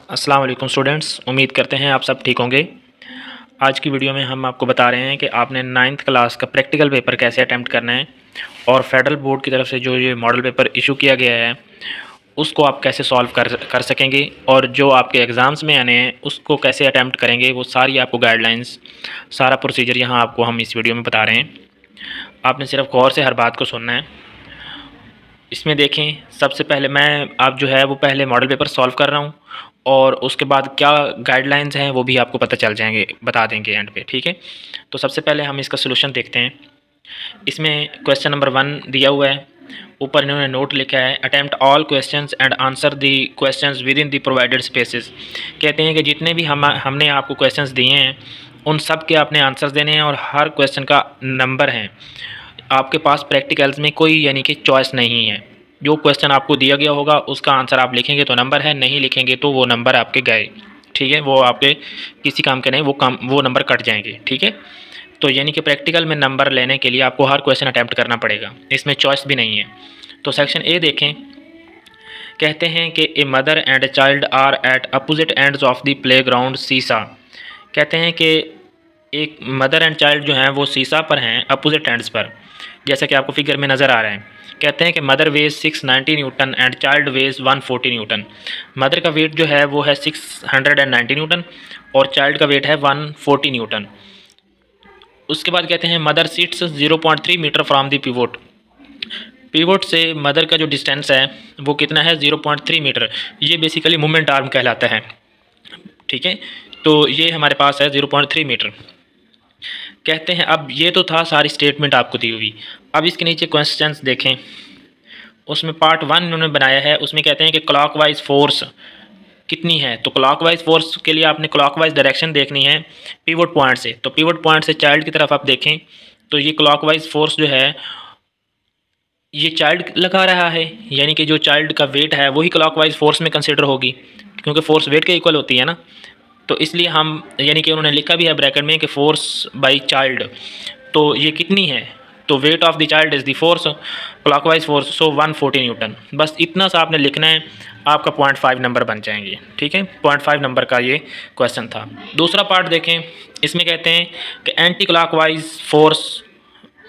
अस्सलाम वालेकुम स्टूडेंट्स, उम्मीद करते हैं आप सब ठीक होंगे। आज की वीडियो में हम आपको बता रहे हैं कि आपने 9th क्लास का प्रैक्टिकल पेपर कैसे अटैम्प्ट करना है और फेडरल बोर्ड की तरफ से जो ये मॉडल पेपर इशू किया गया है उसको आप कैसे सॉल्व कर सकेंगे और जो आपके एग्ज़ाम्स में आने हैं उसको कैसे अटैम्प्ट करेंगे, वो सारी आपको गाइडलाइंस, सारा प्रोसीजर यहाँ आपको हम इस वीडियो में बता रहे हैं। आपने सिर्फ गौर से हर बात को सुनना है। इसमें देखें, सबसे पहले मैं आप जो है वो पहले मॉडल पेपर सॉल्व कर रहा हूँ और उसके बाद क्या गाइडलाइंस हैं वो भी आपको पता चल जाएंगे, बता देंगे एंड पे, ठीक है। तो सबसे पहले हम इसका सोल्यूशन देखते हैं। इसमें क्वेश्चन नंबर 1 दिया हुआ है, ऊपर इन्होंने नोट लिखा है attempt all questions and answer the questions with in the provided spaces. कहते हैं कि जितने भी हमने आपको क्वेश्चंस दिए हैं उन सब के आपने आंसर्स देने हैं और हर क्वेश्चन का नंबर है। आपके पास प्रैक्टिकल्स में कोई यानी कि चॉइस नहीं है। जो क्वेश्चन आपको दिया गया होगा उसका आंसर आप लिखेंगे तो नंबर है, नहीं लिखेंगे तो वो नंबर आपके गए, ठीक है। वो आपके किसी काम के नहीं, वो नंबर कट जाएंगे, ठीक है। तो यानी कि प्रैक्टिकल में नंबर लेने के लिए आपको हर क्वेश्चन अटैम्प्ट करना पड़ेगा, इसमें चॉइस भी नहीं है। तो सेक्शन ए देखें, कहते हैं कि a mother and a child are at opposite ends of the playground seesaw. कहते हैं कि एक मदर एंड चाइल्ड जो हैं वो सीसा पर हैं, अपोजिट एंड्स पर, जैसा कि आपको फिगर में नज़र आ रहा है। कहते हैं कि mother weighs 690 newton and child weighs 140 newton. Mother का वेट जो है वो है 690 न्यूटन और चाइल्ड का वेट है 140 न्यूटन। उसके बाद कहते हैं mother sits 0.3 metre from the pivot. Pivot से मदर का जो डिस्टेंस है वो कितना है, 0.3 मीटर। ये बेसिकली मूवमेंट आर्म कहलाता है, ठीक है। तो ये हमारे पास है 0.3 मीटर। कहते हैं, अब ये तो था सारी स्टेटमेंट आपको दी हुई। अब इसके नीचे क्वेश्चंस देखें, उसमें पार्ट 1 उन्होंने बनाया है। उसमें कहते हैं कि क्लॉकवाइज फोर्स कितनी है। तो क्लॉकवाइज फोर्स के लिए आपने क्लॉकवाइज डायरेक्शन देखनी है पिवट पॉइंट से। तो पिवट पॉइंट से चाइल्ड की तरफ आप देखें तो ये क्लॉकवाइज फोर्स जो है ये चाइल्ड लगा रहा है, यानी कि जो चाइल्ड का वेट है वही क्लॉकवाइज फोर्स में कंसिडर होगी, क्योंकि फोर्स वेट के इक्वल होती है ना। तो इसलिए हम यानी कि उन्होंने लिखा भी है ब्रैकेट में कि फोर्स बाई चाइल्ड। तो ये कितनी है, तो weight of the child is the force, clockwise force, so 140 Newton. बस इतना सा आपने लिखना है, आपका 0.5 नंबर बन जाएंगे, ठीक है। 0.5 नंबर का ये क्वेश्चन था। दूसरा पार्ट देखें, इसमें कहते हैं कि एंटी क्लॉकवाइज फोर्स,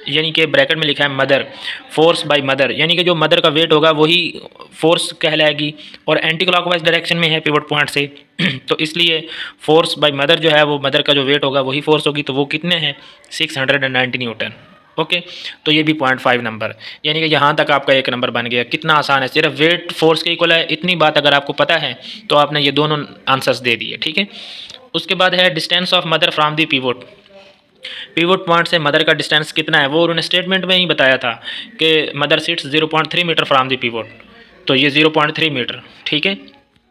यानी कि ब्रैकेट में लिखा है मदर, फोर्स बाय मदर, यानी कि जो मदर का वेट होगा वही फोर्स कहलाएगी और एंटी क्लॉकवाइज डायरेक्शन में है पिवट पॉइंट से। तो इसलिए फोर्स बाय मदर जो है वो मदर का जो वेट होगा वही फोर्स होगी। तो वो कितने हैं, 690 न्यूटन। ओके, तो ये भी 0.5 नंबर, यानी कि यहाँ तक आपका एक नंबर बन गया। कितना आसान है, सिर्फ वेट फोर्स के इक्वल है, इतनी बात अगर आपको पता है तो आपने ये दोनों आंसर्स दे दिए, ठीक है। उसके बाद है distance of mother from the pivot. Pivot point से मदर का डिस्टेंस कितना है वो उन्होंने स्टेटमेंट में ही बताया था कि mother sits 0.3 metre from the pivot. तो ये 0.3 मीटर, ठीक है।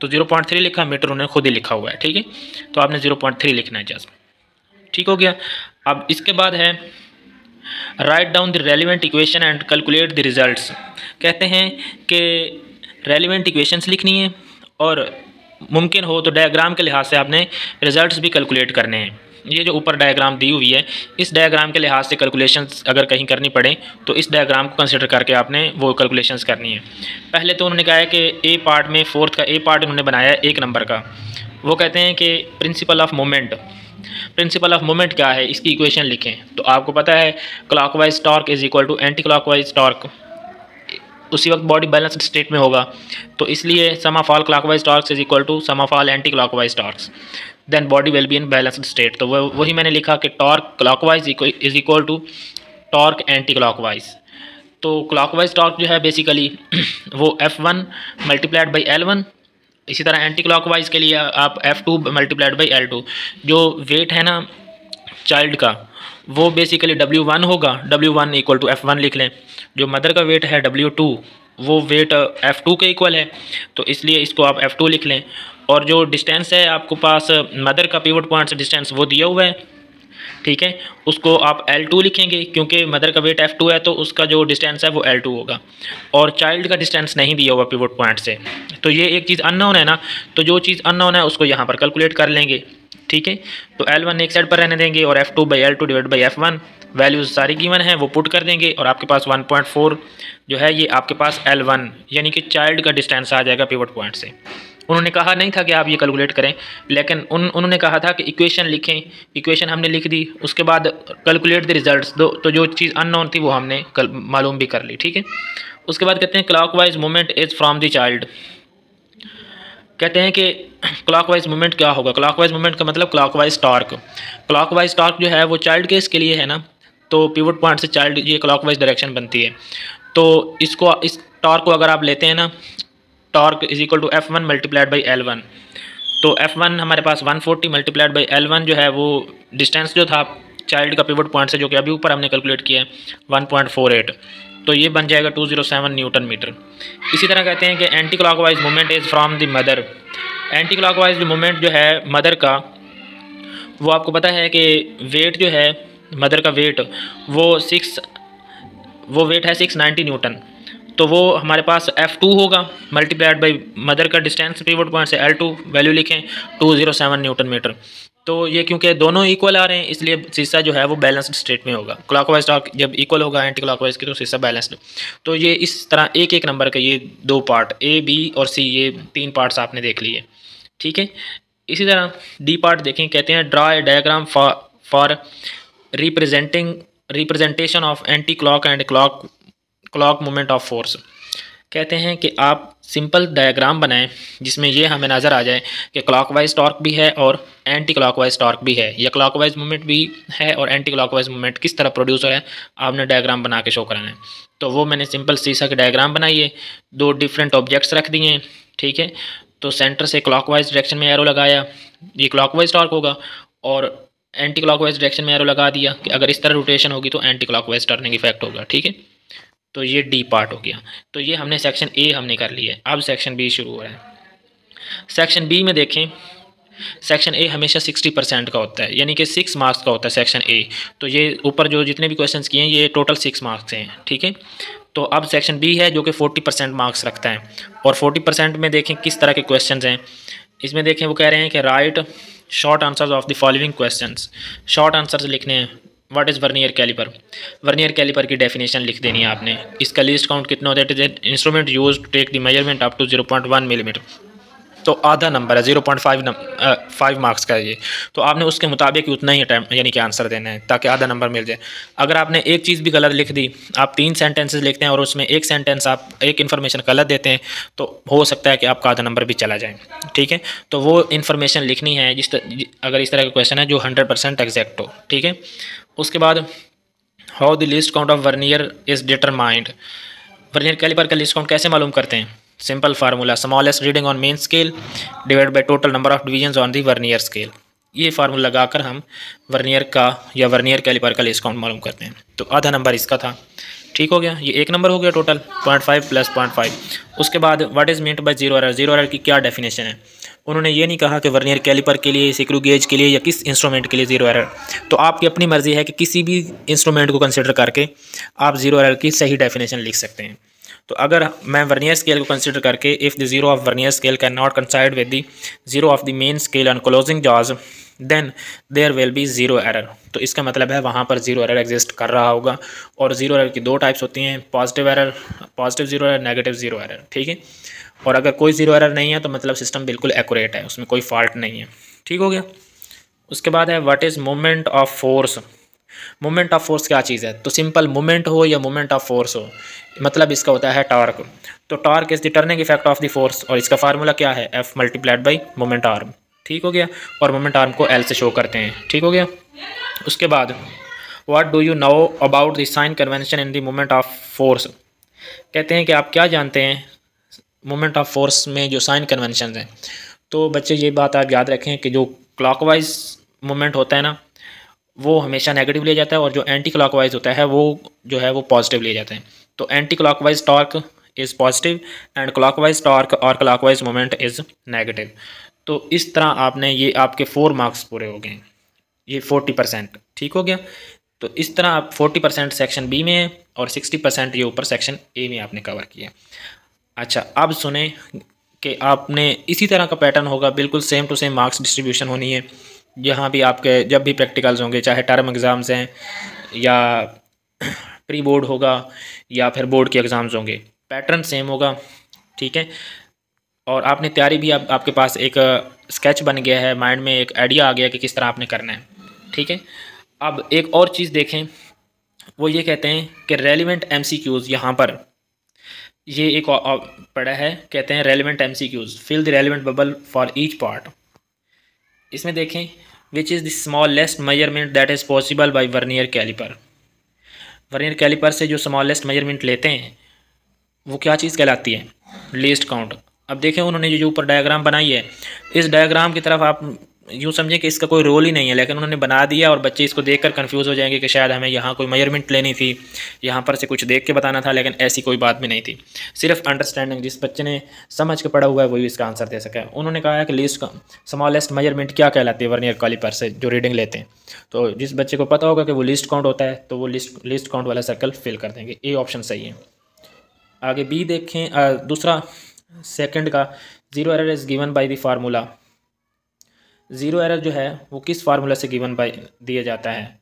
तो 0.3 लिखा, मीटर उन्होंने खुद ही लिखा हुआ है, ठीक है। तो आपने 0.3 लिखना है जस्ट, ठीक हो गया। अब इसके बाद है write down the relevant equation and calculate the results. कहते हैं कि रेलिवेंट इक्वेशंस लिखनी है और मुमकिन हो तो डायग्राम के लिहाज से आपने रिजल्ट्स भी कैलकुलेट करने हैं। ये जो ऊपर डायग्राम दी हुई है, इस डायग्राम के लिहाज से कैलकुलेशंस अगर कहीं करनी पड़े तो इस डायग्राम को कंसिडर करके आपने वो कैलकुलेशंस करनी है। पहले तो उन्होंने कहा है कि ए पार्ट में, फोर्थ का ए पार्ट उन्होंने बनाया है 1 नंबर का। वो कहते हैं कि principle of moment, principle of moment क्या है, इसकी इक्वेशन लिखें। तो आपको पता है clockwise torque is equal to anti clockwise torque, उसी वक्त बॉडी बैलेंस्ड स्टेट में होगा। तो इसलिए sum of all clockwise torques is equal to sum of all anti clockwise torques, then body will be in balanced state. तो वही मैंने लिखा कि torque clockwise is equal to torque anti clockwise. तो क्लॉकवाइज टॉर्क जो है basically वो F1 multiplied by L1। इसी तरह एंटी क्लॉकवाइज के लिए आप F2 मल्टीप्लाइड बाई L2। जो वेट है ना चाइल्ड का वो बेसिकली W1 होगा, W1 इक्वल टू F1 लिख लें। जो मदर का वेट है W2 वो वेट F2 के इक्वल है, तो इसलिए इसको आप F2 लिख लें। और जो डिस्टेंस है आपको पास मदर का पिवट पॉइंट से डिस्टेंस वो दिया हुआ है, ठीक है। उसको आप L2 लिखेंगे क्योंकि मदर का वेट F2 है तो उसका जो डिस्टेंस है वो L2 होगा। और चाइल्ड का डिस्टेंस नहीं दिया हुआ पिवट पॉइंट से, तो ये एक चीज़ अननोन है ना। तो जो चीज़ अननोन है उसको यहाँ पर कैलकुलेट कर लेंगे, ठीक है। तो L1 एक साइड पर रहने देंगे और F2 by L2 divide by F1, values सारी गिवन है वो पुट कर देंगे और आपके पास 1.4 जो है ये आपके पास L1 यानी कि चाइल्ड का डिस्टेंस आ जाएगा पिवट पॉइंट से। उन्होंने कहा नहीं था कि आप ये कैलकुलेट करें, लेकिन उन्होंने कहा था कि इक्वेशन लिखें। इक्वेशन हमने लिख दी, उसके बाद कैलकुलेट द रिजल्ट्स दो, तो जो चीज़ अननोन थी वो हमने मालूम भी कर ली। ठीक है, उसके बाद कहते हैं clockwise movement is from the child. कहते हैं कि क्लॉकवाइज मूवमेंट क्या होगा। क्लॉकवाइज मूवमेंट का मतलब क्लॉकवाइज टॉर्क। क्लॉकवाइज टॉर्क जो है वो चाइल्ड केस के लिए है ना, तो पिवट पॉइंट से चाइल्ड ये क्लॉकवाइज डायरेक्शन बनती है। तो इसको, इस टॉर्क को अगर आप लेते हैं ना, torque is equal to F1 multiplied by L1। तो F1 हमारे पास 140 मल्टीप्लाइड बाई L1 जो है वो डिस्टेंस जो था चाइल्ड का पिवट पॉइंट से, जो कि अभी ऊपर हमने कैलकुलेट किया है 1.48, तो ये बन जाएगा 207 न्यूटन मीटर। इसी तरह कहते हैं कि anti clockwise movement is from the mother. Anti clockwise movement जो है मदर का, वो आपको पता है कि वेट जो है मदर का वेट वो वेट है 690 न्यूटन। तो वो हमारे पास F2 होगा मल्टीप्लाइड बाई मदर का डिस्टेंस पिवट पॉइंट से L2 वैल्यू लिखें 207 न्यूटन मीटर। तो ये क्योंकि दोनों इक्वल आ रहे हैं इसलिए शीशा जो है वो बैलेंस्ड स्टेट में होगा। क्लॉकवाइज टॉर्क जब इक्वल होगा एंटी क्लॉकवाइज की तो शीशा बैलेंस्ड। तो ये इस तरह एक एक नंबर के ये दो पार्ट A, B और C, ये तीन पार्ट्स आपने देख लिए। ठीक है, इसी तरह डी पार्ट देखें। कहते हैं draw a diagram for representation of anti clock and clock movement of force. कहते हैं कि आप सिंपल डायग्राम बनाएं जिसमें ये हमें नज़र आ जाए कि क्लॉकवाइज टॉर्क भी है और एंटी क्लॉकवाइज टॉर्क भी है, या क्लॉकवाइज मूवमेंट भी है और एंटी क्लॉकवाइज मूवमेंट किस तरह प्रोड्यूस हो रहा है, आपने डायग्राम बना के शो कराना है। तो वो मैंने सिंपल शीशा के डायग्राम बनाई है, दो डिफरेंट ऑब्जेक्ट्स रख दिए हैं। ठीक है, तो सेंटर से क्लॉकवाइज डायरेक्शन में एरो लगाया, ये क्लॉकवाइज टॉर्क होगा, और एंटी क्लॉकवाइज डायरेक्शन में एरो लगा दिया कि अगर इस तरह रोटेशन होगी तो एंटी क्लॉकवाइज टर्निंग इफेक्ट होगा। ठीक है, तो ये डी पार्ट हो गया। तो ये हमने सेक्शन ए हमने कर लिया है। अब सेक्शन बी शुरू हो रहा है। सेक्शन बी में देखें, सेक्शन ए हमेशा 60% का होता है, यानी कि 6 मार्क्स का होता है सेक्शन ए। तो ये ऊपर जो जितने भी क्वेश्चंस किए हैं ये टोटल 6 मार्क्स हैं। ठीक है, तो अब सेक्शन बी है जो कि 40% मार्क्स रखता है, और 40% में देखें किस तरह के क्वेश्चंस हैं। इसमें देखें वो कह रहे हैं कि write short answers of the following questions. Short answers लिखने हैं। What is vernier calliper. Vernier calliper की डेफिनेशन लिख देनी है आपने। इसका लिस्ट काउंट कितना होता है, it is instrument use to take the measurement up to 0.1 millimetre. तो आधा नंबर है, 0.5 मार्क्स का है ये। तो आपने उसके मुताबिक उतना ही अटैम्प्ट यानी कि आंसर देना है ताकि आधा नंबर मिल जाए। अगर आपने एक चीज़ भी गलत लिख दी, आप 3 सेंटेंसेस लिखते हैं और उसमें एक सेंटेंस आप एक इन्फॉर्मेशन गलत देते हैं, तो हो सकता है कि आपका आधा नंबर भी चला जाए। ठीक है, तो वो इन्फॉर्मेशन लिखनी है अगर इस तरह का क्वेश्चन है जो 100% एग्जैक्ट हो। ठीक है, उसके बाद how the least count of vernier is determined. Vernier calliper का लिस्ट काउंट कैसे मालूम करते हैं। Simple formula, smallest reading on main scale divide by total number of divisions on the vernier scale. ये फार्मूला लगाकर हम वर्नियर का या वर्नियर कैलिपर का लिस्ट काउंट मालूम करते हैं। तो आधा नंबर इसका था। ठीक हो गया, ये एक नंबर हो गया टोटल 0.5 + 0.5। उसके बाद what is meant by zero error. Zero error की क्या डेफिनेशन है। उन्होंने ये नहीं कहा कि वर्नियर कैलिपर के लिए, स्क्रू गेज के लिए या किस इंस्ट्रूमेंट के लिए जीरो एरर। तो आपकी अपनी मर्जी है कि किसी भी इंस्ट्रूमेंट को कंसिडर करके आप जीरो एरर की सही डेफिनेशन लिख सकते हैं। तो अगर मैं वर्नियर स्केल को कंसिडर करके if the zero of vernier scale can not coincide with the zero of the main scale on closing jaws then there will be zero error. तो इसका मतलब है वहाँ पर जीरो एरर एग्जिस्ट कर रहा होगा। और जीरो एरर की दो टाइप्स होती हैं, positive error, positive zero error, negative zero error. ठीक है, और अगर कोई जीरो एरर नहीं है तो मतलब सिस्टम बिल्कुल एक्यूरेट है, उसमें कोई फॉल्ट नहीं है। ठीक हो गया। उसके बाद है what is moment of force. Moment of force क्या चीज़ है। तो सिंपल मोमेंट हो या मोमेंट ऑफ फोर्स हो, मतलब इसका होता है टॉर्क। तो torque is the turning effect of the force, और इसका फार्मूला क्या है, F multiplied by moment arm. ठीक हो गया, और मोमेंट आर्म को L से शो करते हैं। ठीक हो गया। उसके बाद what do you know about the sign convention in the moment of force. कहते हैं कि आप क्या जानते हैं मोमेंट ऑफ फोर्स में जो साइन कन्वेंशन हैं। तो बच्चे ये बात आप याद रखें कि जो क्लॉकवाइज मोमेंट होता है ना, वो हमेशा नेगेटिव ले जाता है, और जो एंटी क्लॉकवाइज होता है वो जो है वो पॉजिटिव ले जाते हैं। तो anti clockwise torque is positive and clockwise torque और क्लॉकवाइज मोमेंट इज़ नेगेटिव। तो इस तरह आपने ये आपके 4 मार्क्स पूरे हो गए, ये 40%। ठीक हो गया। तो इस तरह आप 40% सेक्शन बी में है और 60% ये ऊपर सेक्शन ए में आपने कवर किया। अच्छा, अब सुने कि आपने इसी तरह का पैटर्न होगा, बिल्कुल same to same marks distribution होनी है। यहाँ भी आपके जब भी प्रैक्टिकल्स होंगे, चाहे टर्म एग्ज़ाम्स हैं या प्री बोर्ड होगा या फिर बोर्ड के एग्ज़ाम्स होंगे, पैटर्न सेम होगा। ठीक है, और आपने तैयारी भी आपके पास एक स्केच बन गया है, माइंड में एक आइडिया आ गया कि किस तरह आपने करना है। ठीक है, अब एक और चीज़ देखें, वो ये कहते हैं कि रेलिवेंट MCQs, यहाँ पर ये एक पढ़ा है, कहते हैं relevant MCQs fill the relevant bubble for each part. इसमें देखें which is the smallest measurement that is possible by vernier calliper. Vernier calliper से जो स्मॉलेस्ट मेजरमेंट लेते हैं वो क्या चीज़ कहलाती है, लीस्ट काउंट। अब देखें उन्होंने जो ऊपर डायग्राम बनाई है, इस डायग्राम की तरफ आप यूँ समझें कि इसका कोई रोल ही नहीं है, लेकिन उन्होंने बना दिया और बच्चे इसको देखकर कंफ्यूज हो जाएंगे कि शायद हमें यहाँ कोई मेजरमेंट लेनी थी, यहाँ पर से कुछ देख के बताना था, लेकिन ऐसी कोई बात भी नहीं थी। सिर्फ अंडरस्टैंडिंग, जिस बच्चे ने समझ के पढ़ा हुआ है वही इसका आंसर दे सका है। उन्होंने कहा है कि लीस्ट स्मॉलेस्ट मेजरमेंट क्या कहलाती है वर्नियर कैलिपर से जो रीडिंग लेते हैं। तो जिस बच्चे को पता होगा कि वो लीस्ट काउंट होता है तो वो लिस्ट काउंट वाला सर्कल फिल कर देंगे। ए ऑप्शन सही है। आगे बी देखें, दूसरा सेकंड का, zero error is given by the formula. Zero error जो है वो किस फार्मूला से गिवन बाय दिया जाता है।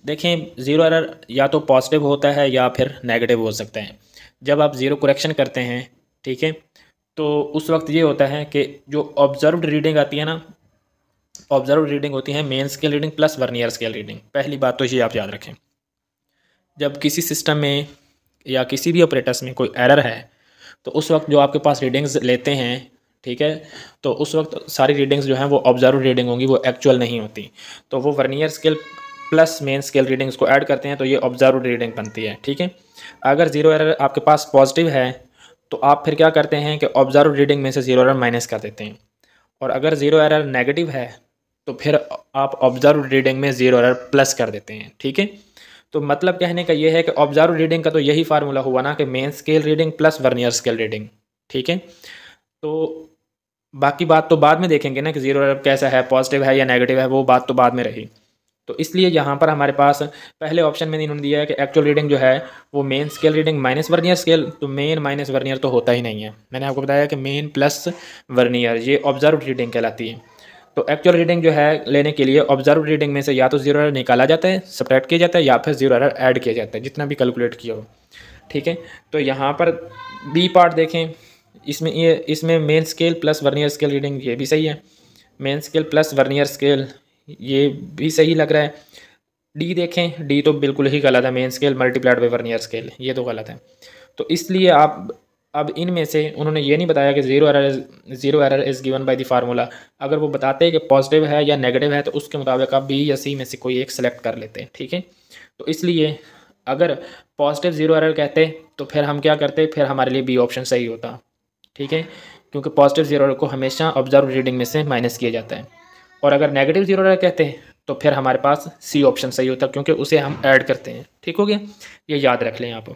देखें ज़ीरो एरर या तो पॉजिटिव होता है या फिर नेगेटिव हो सकता है। जब आप ज़ीरो करेक्शन करते हैं, ठीक है, तो उस वक्त ये होता है कि जो ऑब्जर्व्ड रीडिंग आती है ना, ऑब्जर्व्ड रीडिंग होती है main scale reading plus vernier scale reading. पहली बात तो ये आप याद रखें, जब किसी सिस्टम में या किसी भी ऑपरेटर्स में कोई एरर है तो उस वक्त जो आपके पास रीडिंग्स लेते हैं, ठीक है, तो उस वक्त सारी रीडिंग्स जो हैं वो ऑब्जर्व रीडिंग होंगी, वो एक्चुअल नहीं होती। तो वो vernier scale plus main scale readings को ऐड करते हैं तो ये ऑब्जर्व रीडिंग बनती है। ठीक है, अगर ज़ीरो एरर आपके पास पॉजिटिव है तो आप फिर क्या करते हैं कि ऑब्जर्व रीडिंग में से ज़ीरो एरर माइनस कर देते हैं, और अगर ज़ीरो एरर नेगेटिव है तो फिर आप ऑब्जर्व रीडिंग में ज़ीरो एरर प्लस कर देते हैं। ठीक है, तो मतलब कहने का ये है कि ऑब्जर्व रीडिंग का तो यही फार्मूला हुआ ना कि main scale reading plus vernier scale reading. ठीक है, तो बाकी बात तो बाद में देखेंगे ना कि ज़ीरो एरर कैसा है, पॉजिटिव है या नेगेटिव है, वो बात तो बाद में रही। तो इसलिए यहाँ पर हमारे पास पहले ऑप्शन में इन्होंने दिया है कि एक्चुअल रीडिंग जो है वो main scale reading minus vernier scale, तो मेन माइनस वर्नियर तो होता ही नहीं है। मैंने आपको बताया कि मेन प्लस वर्नियर ये ऑब्जर्व रीडिंग कहलाती है। तो एक्चुअल रीडिंग जो है लेने के लिए ऑब्जर्व रीडिंग में से या तो ज़ीरो एरर निकाला जाता है, सब्ट्रैक्ट किया जाता है, या फिर ज़ीरो एरर ऐड किया जाता है, जितना भी कैलकुलेट किया हो। ठीक है, तो यहाँ पर बी पार्ट देखें, इसमें main scale plus vernier scale reading ये भी सही है, main scale plus vernier scale ये भी सही लग रहा है। डी देखें, डी तो बिल्कुल ही गलत है, main scale multiplied by vernier scale, ये तो गलत है। तो इसलिए आप अब इनमें से उन्होंने ये नहीं बताया कि zero error is given by the formula. अगर वो बताते हैं कि पॉजिटिव है या नेगेटिव है तो उसके मुताबिक आप बी या सी में से कोई एक सेलेक्ट कर लेते हैं। ठीक है, तो इसलिए अगर पॉजिटिव ज़ीरो एरर कहते तो फिर हम क्या करते, फिर हमारे लिए बी ऑप्शन सही होता। ठीक है, क्योंकि पॉजिटिव ज़ीरो एरर को हमेशा ऑब्जर्व रीडिंग में से माइनस किया जाता है, और अगर नेगेटिव ज़ीरो एरर कहते हैं तो फिर हमारे पास सी ऑप्शन सही होता, क्योंकि उसे हम ऐड करते हैं। ठीक हो गया, ये याद रख लें आप।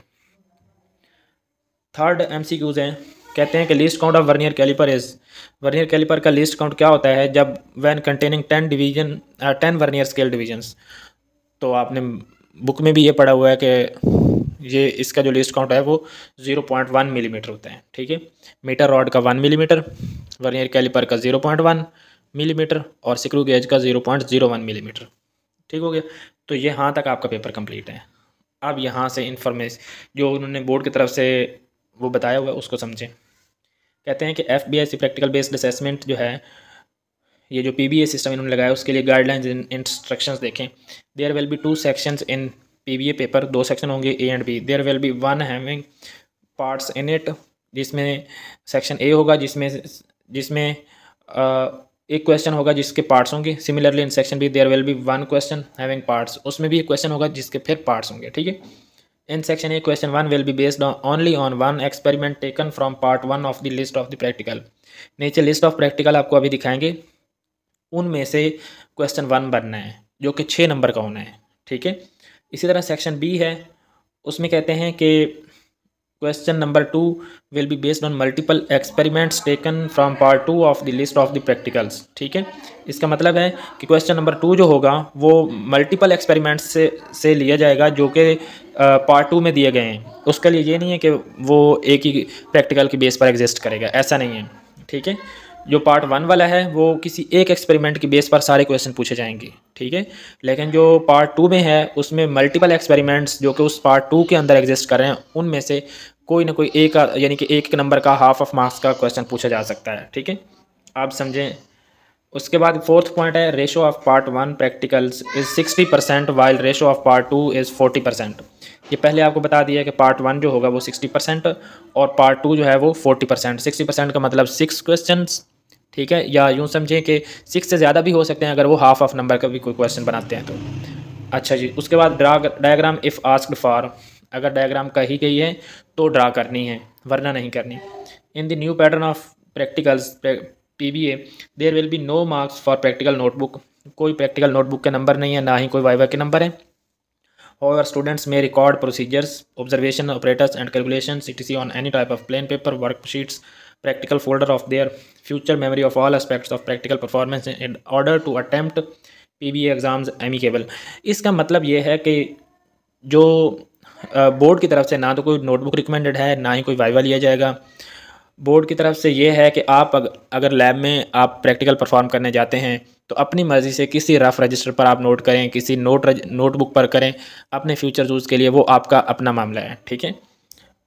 थर्ड MCQs हैं, कहते हैं कि least count of vernier calliper is, vernier calliper का लीस्ट काउंट क्या होता है जब when containing 10 vernier scale divisions. तो आपने बुक में भी ये पढ़ा हुआ है कि ये इसका जो लीस्ट काउंट है वो 0.1 मिलीमीटर होता है। ठीक है, मीटर रॉड का 1 मिलीमीटर, वर्नियर कैलिपर का 0.1 मिलीमीटर और स्क्रू गेज का 0.01 मिलीमीटर। ठीक हो गया, तो यहाँ तक आपका पेपर कंप्लीट है। अब यहाँ से इंफॉर्मेशन जो उन्होंने बोर्ड की तरफ से वो बताया हुआ है उसको समझें। कहते हैं कि FBIC प्रैक्टिकल बेस्ड असेसमेंट जो है, ये जो PBA सिस्टम इन्होंने लगाया उसके लिए गाइडलाइंस इंस्ट्रक्शंस देखें। There will be 2 sections in PBA paper, 2 section होंगे A and B। There will be 1 having parts in it, जिसमें सेक्शन A होगा जिसमें एक क्वेश्चन होगा जिसके पार्ट्स होंगे। Similarly in section B there will be 1 question having parts, उसमें भी एक क्वेश्चन होगा जिसके फिर पार्ट्स होंगे। ठीक है, in section A question 1 will be based only on 1 experiment taken from part 1 of the list of the practical. नीचे लिस्ट ऑफ प्रैक्टिकल आपको अभी दिखाएंगे, उनमें से क्वेश्चन 1 बनना है जो कि 6 नंबर का होना है। ठीक है, इसी तरह सेक्शन B है, उसमें कहते हैं कि question number 2 will be based on multiple experiments taken from part 2 of the list of the practicals. ठीक है, इसका मतलब है कि क्वेश्चन नंबर 2 जो होगा वो मल्टीपल एक्सपेरिमेंट्स से लिया जाएगा जो कि पार्ट 2 में दिए गए हैं। उसके लिए ये नहीं है कि वो एक ही प्रैक्टिकल की बेस पर एग्जिस्ट करेगा, ऐसा नहीं है। ठीक है, जो पार्ट 1 वाला है वो किसी एक एक्सपेरिमेंट की बेस पर सारे क्वेश्चन पूछे जाएंगे। ठीक है, लेकिन जो पार्ट 2 में है उसमें मल्टीपल एक्सपेरिमेंट्स जो कि उस पार्ट 2 के अंदर एग्जिस्ट कर रहे हैं उनमें से कोई ना कोई एक यानी कि एक नंबर का हाफ ऑफ मार्क्स का क्वेश्चन पूछा जा सकता है। ठीक है, आप समझें। उसके बाद फोर्थ पॉइंट है ratio of part 1 practicals is 60% while ratio of part 2 is 40%। ये पहले आपको बता दिया कि पार्ट 1 जो होगा वो 60% और पार्ट 2 जो है वो 40%। 60% का मतलब 6 क्वेश्चंस, ठीक है, या यूँ समझें कि 6 से ज़्यादा भी हो सकते हैं अगर वो हाफ ऑफ नंबर का भी कोई क्वेश्चन बनाते हैं तो। अच्छा जी, उसके बाद डायग्राम इफ़ आस्क्ड फॉर, अगर डायग्राम कही गई है तो ड्रा करनी है वरना नहीं करनी। In the new pattern of practicals PBA there will be no marks for practical notebook. कोई प्रैक्टिकल नोटबुक के नंबर नहीं है, ना ही कोई वाइवा के नंबर है। However, students may record procedures, observation, operators, and calculations etc. on any type of plain paper, worksheets, practical folder of their future memory of all aspects of practical performance in order to attempt PBA exams amicable। इसका मतलब ये है कि जो board की तरफ से ना तो कोई नोटबुक रिकमेंडेड है, ना ही कोई वाइवा लिया जाएगा। बोर्ड की तरफ से ये है कि आप अगर लैब में आप प्रैक्टिकल परफॉर्म करने जाते हैं तो अपनी मर्ज़ी से किसी रफ़ रजिस्टर पर आप नोट करें, किसी नोटबुक पर करें, अपने फ्यूचर यूज़ के लिए वो आपका अपना मामला है। ठीक है,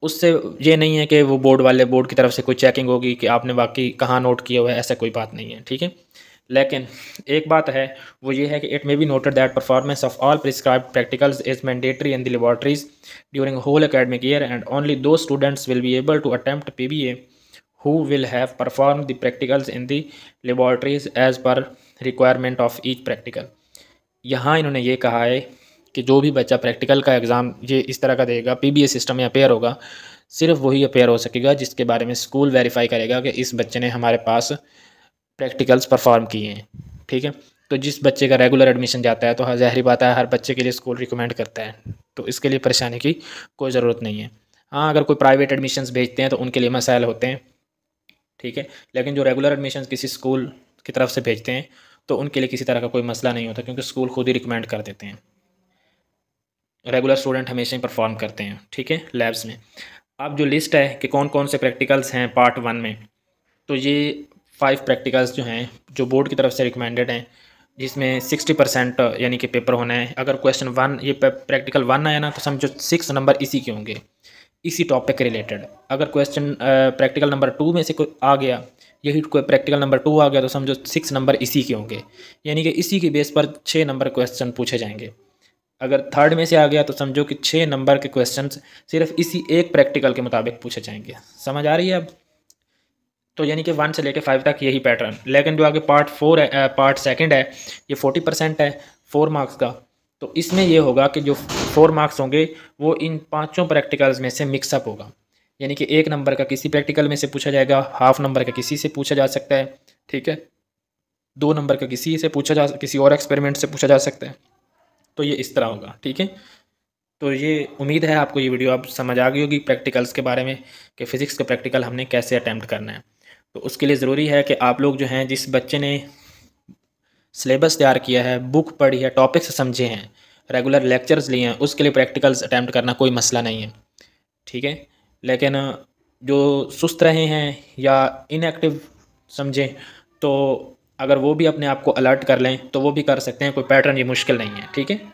उससे ये नहीं है कि वो बोर्ड की तरफ से कोई चेकिंग होगी कि आपने वाकई कहाँ नोट किया हुआ है, ऐसा कोई बात नहीं है। ठीक है, लेकिन एक बात है वो ये है कि it may be noted that performance of all prescribed practicals is mandatory in the laboratories during whole academic year and only those students will be able to attempt PBA who will have performed the practicals in the laboratories as per requirement of each practical। यहाँ इन्होंने ये कहा है कि जो भी बच्चा practical का एग्ज़ाम ये इस तरह का देगा, PBA सिस्टम में अपेयर होगा, सिर्फ वही अपेयर हो सकेगा जिसके बारे में स्कूल वेरीफाई करेगा कि इस बच्चे ने हमारे पास प्रैक्टिकल्स परफॉर्म किए हैं। ठीक है, तो जिस बच्चे का रेगुलर एडमिशन जाता है तो ज़ाहिर बात है हर बच्चे के लिए स्कूल रिकमेंड करता है, तो इसके लिए परेशानी की कोई ज़रूरत नहीं है। हाँ, अगर कोई प्राइवेट एडमिशन्स भेजते हैं तो उनके लिए मसाइल होते हैं। ठीक है, लेकिन जो रेगुलर एडमिशन किसी स्कूल की तरफ से भेजते हैं तो उनके लिए किसी तरह का कोई मसला नहीं होता, क्योंकि स्कूल खुद ही रिकमेंड कर देते हैं। रेगुलर स्टूडेंट हमेशा ही परफॉर्म करते हैं। ठीक है, लैब्स में अब जो लिस्ट है कि कौन कौन से प्रैक्टिकल्स हैं पार्ट 1 में, तो ये 5 प्रैक्टिकल्स जो हैं जो बोर्ड की तरफ से रिकमेंडेड हैं, जिसमें 60% यानी कि पेपर होना है। अगर क्वेश्चन 1 ये प्रैक्टिकल 1 आया ना तो समझो 6 नंबर इसी के होंगे, इसी टॉपिक के रिलेटेड। अगर क्वेश्चन प्रैक्टिकल नंबर 2 में से कोई आ गया, यही कोई प्रैक्टिकल नंबर 2 आ गया तो समझो 6 नंबर इसी के होंगे, यानी कि इसी के बेस पर 6 नंबर क्वेश्चन पूछे जाएंगे। अगर थर्ड में से आ गया तो समझो कि 6 नंबर के क्वेश्चन सिर्फ इसी एक प्रैक्टिकल के मुताबिक पूछे जाएंगे। समझ आ रही है अब? तो यानी कि 1 से लेकर 5 तक यही पैटर्न। लेकिन जो आगे पार्ट 4 है, पार्ट 2 है, ये 40% है 4 मार्क्स का। तो इसमें ये होगा कि जो 4 मार्क्स होंगे वो इन 5 प्रैक्टिकल्स में से मिक्सअप होगा, यानी कि 1 नंबर का किसी प्रैक्टिकल में से पूछा जाएगा, हाफ नंबर का किसी से पूछा जा सकता है। ठीक है, 2 नंबर का किसी और एक्सपेरिमेंट से पूछा जा सकता है। तो ये इस तरह होगा। ठीक है, तो ये उम्मीद है आपको ये वीडियो अब समझ आ गई होगी प्रैक्टिकल्स के बारे में कि फ़िज़िक्स का प्रैक्टिकल हमने कैसे अटैम्प्ट करना है। तो उसके लिए ज़रूरी है कि आप लोग जो हैं, जिस बच्चे ने सिलेबस तैयार किया है, बुक पढ़ी है, टॉपिक्स समझे हैं, रेगुलर लेक्चर्स लिए हैं, उसके लिए प्रैक्टिकल्स अटैम्प्ट करना कोई मसला नहीं है। ठीक है, लेकिन जो सुस्त रहे हैं या इनएक्टिव समझें तो अगर वो भी अपने आप को अलर्ट कर लें तो वो भी कर सकते हैं, कोई पैटर्न ये मुश्किल नहीं है। ठीक है।